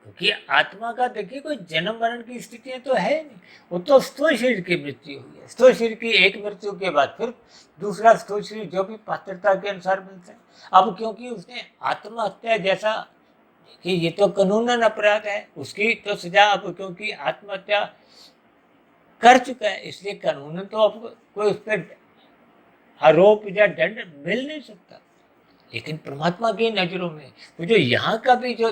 क्योंकि आत्मा का देखिए कोई जन्म मरण की स्थितियां तो है नहीं, वो तो स्थूल शरीर की मृत्यु हुई है। स्थूल शरीर की एक मृत्यु के बाद फिर दूसरा स्थूल शरीर जो भी पात्रता के अनुसार मिलता है। अब क्योंकि उसने आत्महत्या जैसा, देखिए ये तो कानूनन अपराध है, उसकी तो सजा अब क्योंकि आत्महत्या कर चुका है, इसलिए कानूनन तो अब कोई उस पर आरोप या दंड मिल नहीं सकता। लेकिन परमात्मा की नजरों में तो जो यहाँ का भी जो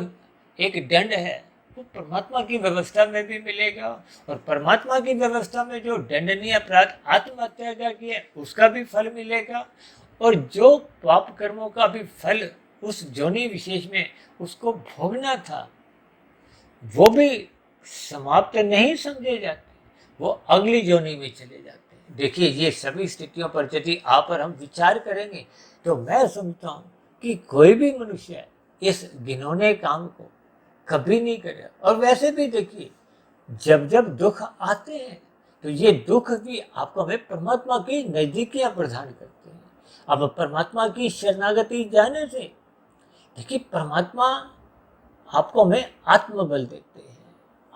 एक दंड है वो परमात्मा की व्यवस्था में भी मिलेगा, और परमात्मा की व्यवस्था में जो दंडनीय अपराध आत्महत्या का किया उसका भी फल मिलेगा, और जो पाप कर्मों का भी फल उस जोनि विशेष में उसको भोगना था वो भी समाप्त नहीं समझे जाते, वो अगली जोनि में चले जाते हैं। देखिए ये सभी स्थितियों पर यदि आप और हम विचार करेंगे तो मैं समझता हूँ कि कोई भी मनुष्य इस घिनौने काम को कभी नहीं करेगा। और वैसे भी देखिए जब जब दुख आते हैं तो ये दुख भी आपको हमें परमात्मा की नजदीकियां प्रदान करते हैं। अब परमात्मा की शरणागति जाने से देखिए परमात्मा आपको हमें आत्मबल देते हैं।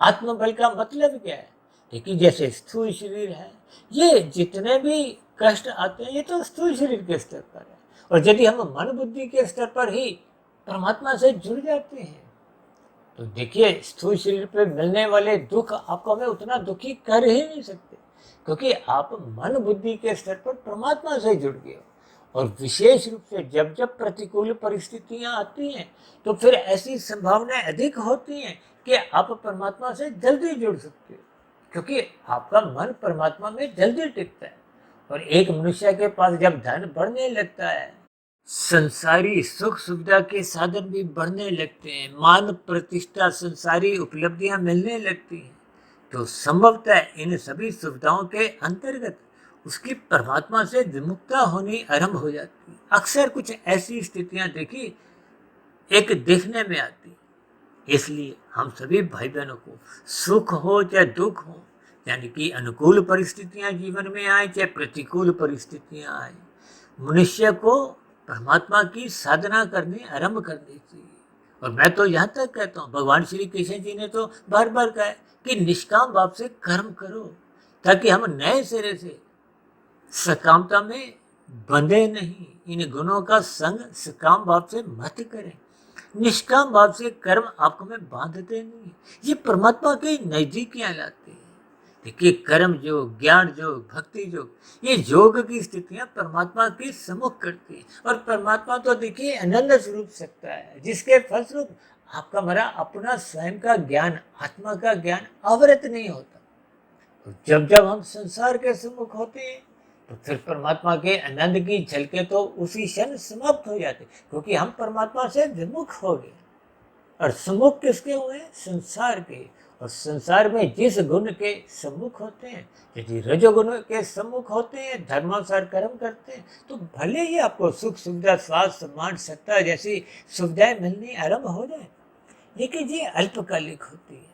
आत्मबल का मतलब क्या है? देखिए जैसे स्थूल शरीर है, ये जितने भी कष्ट आते हैं ये तो स्थूल शरीर के स्तर पर है, और यदि हम मन बुद्धि के स्तर पर ही परमात्मा से जुड़ जाते हैं तो देखिए स्थूल शरीर पे मिलने वाले दुख आपको हमें उतना दुखी कर ही नहीं सकते, क्योंकि आप मन बुद्धि के स्तर पर परमात्मा से जुड़ गए हो। और विशेष रूप से जब जब प्रतिकूल परिस्थितियां आती हैं तो फिर ऐसी संभावनाएं अधिक होती हैं कि आप परमात्मा से जल्दी जुड़ सकते हो, क्योंकि आपका मन परमात्मा में जल्दी टिकता है। और एक मनुष्य के पास जब धन बढ़ने लगता है, संसारी सुख सुविधा के साधन भी बढ़ने लगते हैं, मान प्रतिष्ठा संसारी उपलब्धियां मिलने लगती हैं, तो संभवतः इन सभी सुविधाओं के अंतर्गत उसकी परमात्मा से विमुखता होनी आरंभ हो जाती है। अक्सर कुछ ऐसी स्थितियां देखी एक देखने में आती। इसलिए हम सभी भाई बहनों को सुख हो चाहे दुख हो, यानी कि अनुकूल परिस्थितियां जीवन में आए चाहे प्रतिकूल परिस्थितियां आए, मनुष्य को परमात्मा की साधना करने आरंभ करनी चाहिए। और मैं तो यहाँ तक कहता हूँ, भगवान श्री कृष्ण जी ने तो बार बार कहा है कि निष्काम भाव से कर्म करो, ताकि हम नए सिरे से सकामता में बंधे नहीं। इन गुणों का संग सकाम भाव से मत करें। निष्काम भाव से कर्म आपको में बांधते नहीं, ये परमात्मा के नजदीकियां लाते हैं। देखिए, कर्म योग, ज्ञान योग, भक्ति योग, ये योग की स्थितियां परमात्मा के सम्मुख करती है। और परमात्मा तो देखिए अनंत स्वरूप सत्ता है, जिसके फलस्वरूप आपका हमारा अपना स्वयं का ज्ञान, आत्मा का ज्ञान अवरत नहीं होता। तो जब जब हम संसार के सम्मुख होते हैं तो फिर परमात्मा के आनंद की झलके तो उसी क्षण समाप्त हो जाते, क्योंकि हम परमात्मा से विमुख हो गए। और सम्मुख किसके हुए? संसार के। और संसार में जिस गुण के सम्मुख होते हैं, यदि रजोगुण के सम्मुख होते हैं, धर्मानुसार कर्म करते हैं, तो भले ही आपको सुख सुविधा, स्वास्थ्य, सम्मान, सत्ता जैसी सुविधाएं मिलनी आरंभ हो जाए, लेकिन ये अल्पकालिक होती है।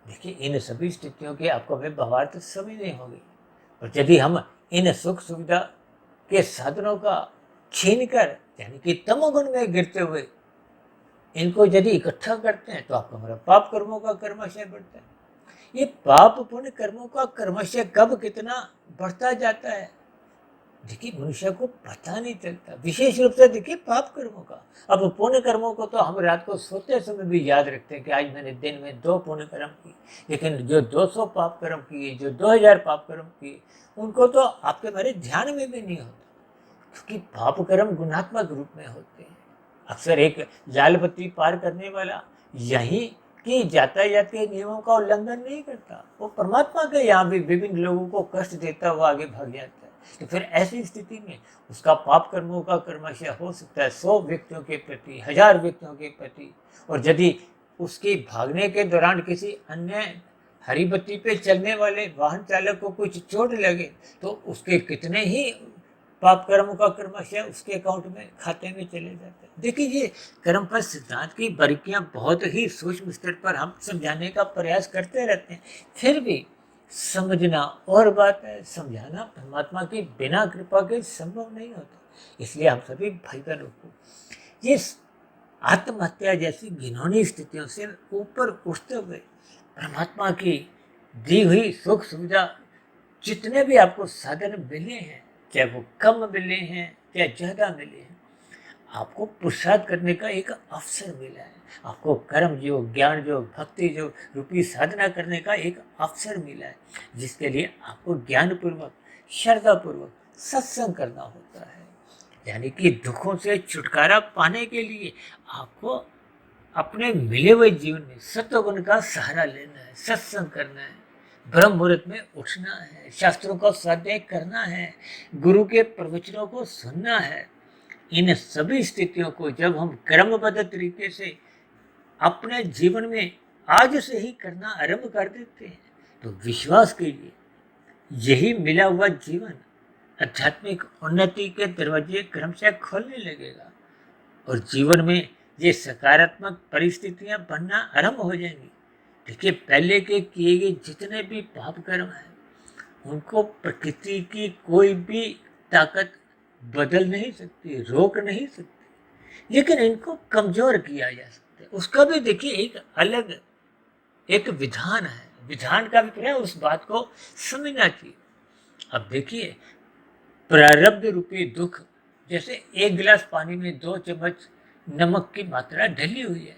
देखिए, इन सभी स्थितियों के आपको हमें भावार्थ समझनी होगी। और यदि हम इन सुख सुविधा के साधनों का छीन कर, यानी कि तमोगुण में गिरते हुए इनको यदि इकट्ठा करते हैं, तो आपका हमारा पाप कर्मों का कर्मशय बढ़ता है। ये पाप पुण्य कर्मों का कर्मशय कब कितना बढ़ता जाता है, देखिए मनुष्य को पता नहीं चलता। विशेष रूप से देखिए पाप कर्मों का। अब पुण्य कर्मों को तो हम रात को सोते समय भी याद रखते हैं कि आज मैंने दिन में 2 पुण्य कर्म किए, लेकिन जो 200 पाप कर्म किए, जो 2000 पाप कर्म किए, उनको तो आपके हमारे ध्यान में भी नहीं होता, क्योंकि पाप कर्म गुणात्मक रूप में होते हैं। अक्सर एक लाल बत्ती पार करने वाला यही कि यातायात के नियमों का उल्लंघन नहीं करता, वो परमात्मा के यहाँ भी विभिन्न लोगों को कष्ट देता हुआ आगे भाग जाता है। तो फिर ऐसी स्थिति में उसका पाप कर्मों का कर्मशय हो सकता है 100 व्यक्तियों के प्रति, 1000 व्यक्तियों के प्रति। और यदि उसके भागने के दौरान किसी अन्य हरी बत्ती पे चलने वाले वाहन चालक को कुछ चोट लगे, तो उसके कितने ही पाप कर्मों का कर्मशय उसके अकाउंट में, खाते में चले जाते हैं। देखिए, ये कर्मफल सिद्धांत की बारीकियां बहुत ही सूक्ष्म स्तर पर हम समझाने का प्रयास करते रहते हैं, फिर भी समझना और बात है, समझाना परमात्मा की बिना कृपा के संभव नहीं होता। इसलिए हम सभी भाई बहनों को ये आत्महत्या जैसी घिनौनी स्थितियों से ऊपर उठते हुए परमात्मा की दी हुई सुख सुविधा, जितने भी आपको साधन मिले हैं, चाहे वो कम मिले हैं चाहे ज़्यादा मिले हैं, आपको पुरुषार्थ करने का एक अवसर मिला है। आपको कर्म योग, ज्ञान योग, भक्ति योग रूपी साधना करने का एक अवसर मिला है, जिसके लिए आपको ज्ञानपूर्वक, श्रद्धापूर्वक सत्संग करना होता है। यानी कि दुखों से छुटकारा पाने के लिए आपको अपने मिले हुए जीवन में सत्वगुण का सहारा लेना है, सत्संग करना है, ब्रह्म मुहूर्त में उठना है, शास्त्रों का स्वाध्याय करना है, गुरु के प्रवचनों को सुनना है। इन सभी स्थितियों को जब हम क्रमबद्ध तरीके से अपने जीवन में आज से ही करना आरंभ कर देते हैं, तो विश्वास कीजिए, यही मिला हुआ जीवन आध्यात्मिक उन्नति के दरवाजे क्रमशः खोलने लगेगा और जीवन में ये सकारात्मक परिस्थितियां बनना आरंभ हो जाएंगी। देखिए, पहले के किए गए जितने भी पाप कर्म हैं, उनको प्रकृति की कोई भी ताकत बदल नहीं सकती, रोक नहीं सकती, लेकिन इनको कमजोर किया जा सकता है। उसका भी देखिए एक अलग एक विधान है, विधान का भी प्रयास उस बात को समझना चाहिए। अब देखिए, प्रारब्ध रूपी दुख, जैसे 1 गिलास पानी में 2 चम्मच नमक की मात्रा ढली हुई है,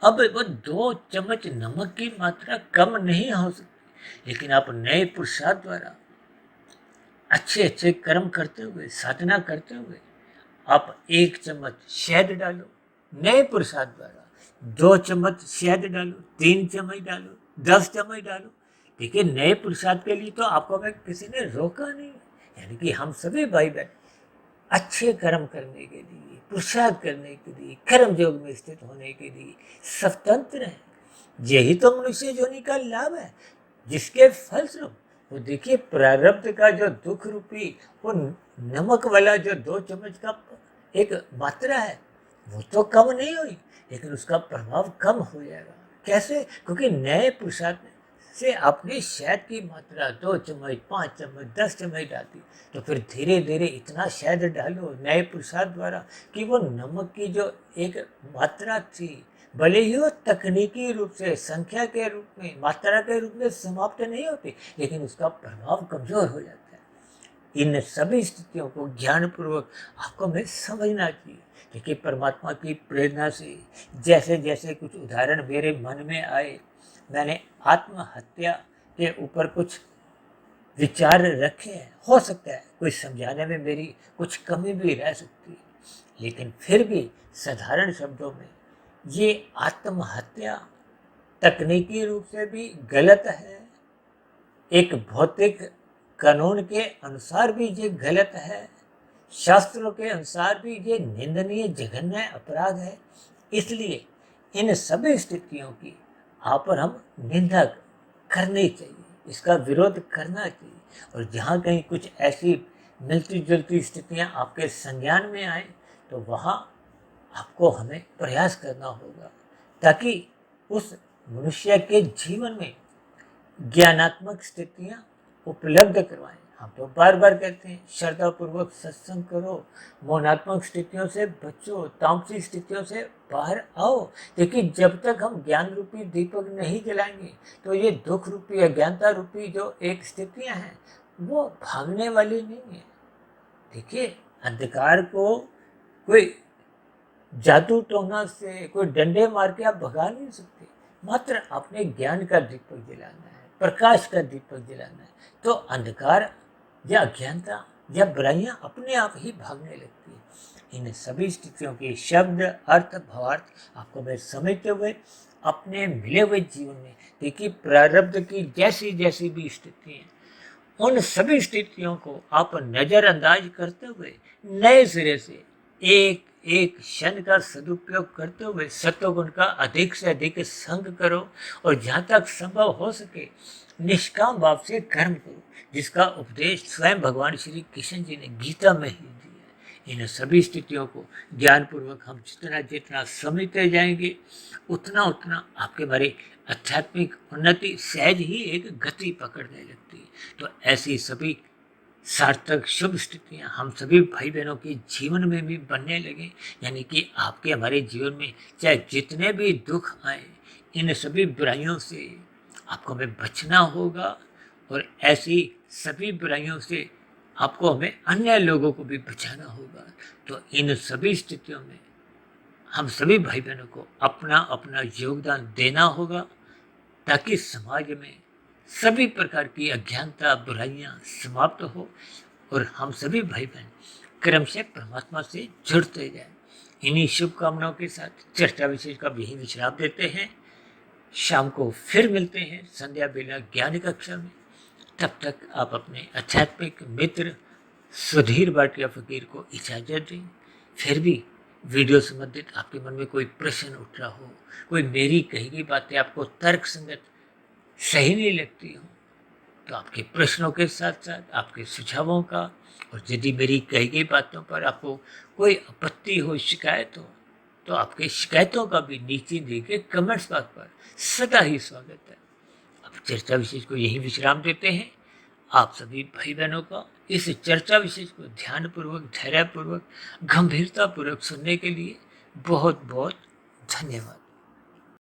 अब वो 2 चम्मच नमक की मात्रा कम नहीं हो सकती, लेकिन आप नए पुरुषार्थ द्वारा अच्छे अच्छे कर्म करते हुए, साधना करते हुए आप 1 चम्मच शहद डालो, नए पुरुषार्थ द्वारा 2 चम्मच शहद डालो, 3 चम्मच डालो, 10 चम्मच डालो। देखिए, नए पुरुषार्थ के लिए तो आपको हमें किसी ने रोका नहीं। यानी कि हम सभी भाई बहन अच्छे कर्म करने के लिए, पुरुषार्थ करने के लिए, कर्म योग में स्थित होने के लिए स्वतंत्र है। यही तो मनुष्य योनि का लाभ है, जिसके फलस्वरूप वो देखिए प्रारब्ध का जो दुख रूपी वो नमक वाला जो 2 चम्मच का एक मात्रा है, वो तो कम नहीं हुई, लेकिन उसका प्रभाव कम हो जाएगा। कैसे? क्योंकि नए पुरुषार्थ से आपने शहद की मात्रा 2 चम्मच, 5 चम्मच, 10 चम्मच डाली, तो फिर धीरे धीरे इतना शहद डालो नए पुरुषार्थ द्वारा कि वो नमक की जो एक मात्रा थी, भले ही वो तकनीकी रूप से, संख्या के रूप में, मात्रा के रूप में समाप्त नहीं होती, लेकिन उसका प्रभाव कमजोर हो जाता है। इन सभी स्थितियों को ज्ञानपूर्वक आपको हमें समझना चाहिए। देखिए, परमात्मा की प्रेरणा से जैसे जैसे कुछ उदाहरण मेरे मन में आए, मैंने आत्महत्या के ऊपर कुछ विचार रखे हैं। हो सकता है कोई समझाने में मेरी कुछ कमी भी रह सकती है, लेकिन फिर भी साधारण शब्दों में ये आत्महत्या तकनीकी रूप से भी गलत है, एक भौतिक कानून के अनुसार भी ये गलत है, शास्त्रों के अनुसार भी ये निंदनीय जघन्य अपराध है। इसलिए इन सभी स्थितियों की आप और हम निंदा करनी चाहिए, इसका विरोध करना चाहिए। और जहाँ कहीं कुछ ऐसी मिलती जुलती स्थितियाँ आपके संज्ञान में आए तो वहाँ आपको हमें प्रयास करना होगा, ताकि उस मनुष्य के जीवन में ज्ञानात्मक स्थितियाँ उपलब्ध करवाएं। हम तो बार बार कहते हैं श्रद्धापूर्वक सत्संग करो, मौनात्मक स्थितियों से बचो, तामसिक स्थितियों से बाहर आओ। देखिए, जब तक हम ज्ञान रूपी दीपक नहीं जलाएंगे तो ये दुख रूपी अज्ञानता रूपी जो एक स्थितियां हैं वो भागने वाली नहीं है। देखिए, अंधकार को कोई जादू टोना से, कोई डंडे मार के आप भगा नहीं सकते। मात्र अपने ज्ञान का दीपक जलाना है, प्रकाश का दीपक जलाना है, तो अंधकार या अज्ञानता या बुराइयां अपने आप ही भागने लगती है। इन सभी स्थितियों के शब्द, अर्थ, भावार्थ आपको मैं समझते हुए अपने मिले हुए जीवन में, देखिए, प्रारब्ध की जैसी जैसी भी स्थिति है, उन सभी स्थितियों को आप नज़रअंदाज करते हुए नए सिरे से एक एक क्षण का सदुपयोग करते हुए सत्वगुण का अधिक से अधिक संग करो, और जहाँ तक संभव हो सके निष्काम भाव से कर्म करो, जिसका उपदेश स्वयं भगवान श्री कृष्ण जी ने गीता में ही दिया है। इन सभी स्थितियों को ज्ञानपूर्वक हम जितना जितना समझते जाएंगे उतना उतना आपके बारे आध्यात्मिक उन्नति सहज ही एक गति पकड़ने लगती है। तो ऐसी सभी सार्थक शुभ स्थितियाँ हम सभी भाई बहनों के जीवन में भी बनने लगे, यानी कि आपके हमारे जीवन में चाहे जितने भी दुख आए, इन सभी बुराइयों से आपको हमें बचना होगा, और ऐसी सभी बुराइयों से आपको हमें अन्य लोगों को भी बचाना होगा। तो इन सभी स्थितियों में हम सभी भाई बहनों को अपना अपना योगदान देना होगा, ताकि समाज में सभी प्रकार की अज्ञानता, बुराइयां समाप्त हो और हम सभी भाई बहन क्रमशः परमात्मा से जुड़ते जाएं। इन्हीं शुभकामनाओं के साथ चर्चा विशेष का भी विश्राम देते हैं। शाम को फिर मिलते हैं संध्या बेला ज्ञान कक्षा में। तब तक आप अपने आध्यात्मिक मित्र सुधीर भाटिया फकीर को इजाज़त दें। फिर भी वीडियो संबंधित आपके मन में कोई प्रश्न उठ रहा हो, कोई मेरी कही गई बातें आपको तर्क संगत सही नहीं लगती हो, तो आपके प्रश्नों के साथ साथ आपके सुझावों का, और यदि मेरी कही गई बातों पर आपको कोई आपत्ति हो, शिकायत हो, तो आपके शिकायतों का भी नीचे दिए गए कमेंट्स बॉक्स पर सदा ही स्वागत है। अब चर्चा विशेष को यही विश्राम देते हैं। आप सभी भाई बहनों का इस चर्चा विशेष को ध्यानपूर्वक, धैर्यपूर्वक, गंभीरतापूर्वक सुनने के लिए बहुत बहुत धन्यवाद।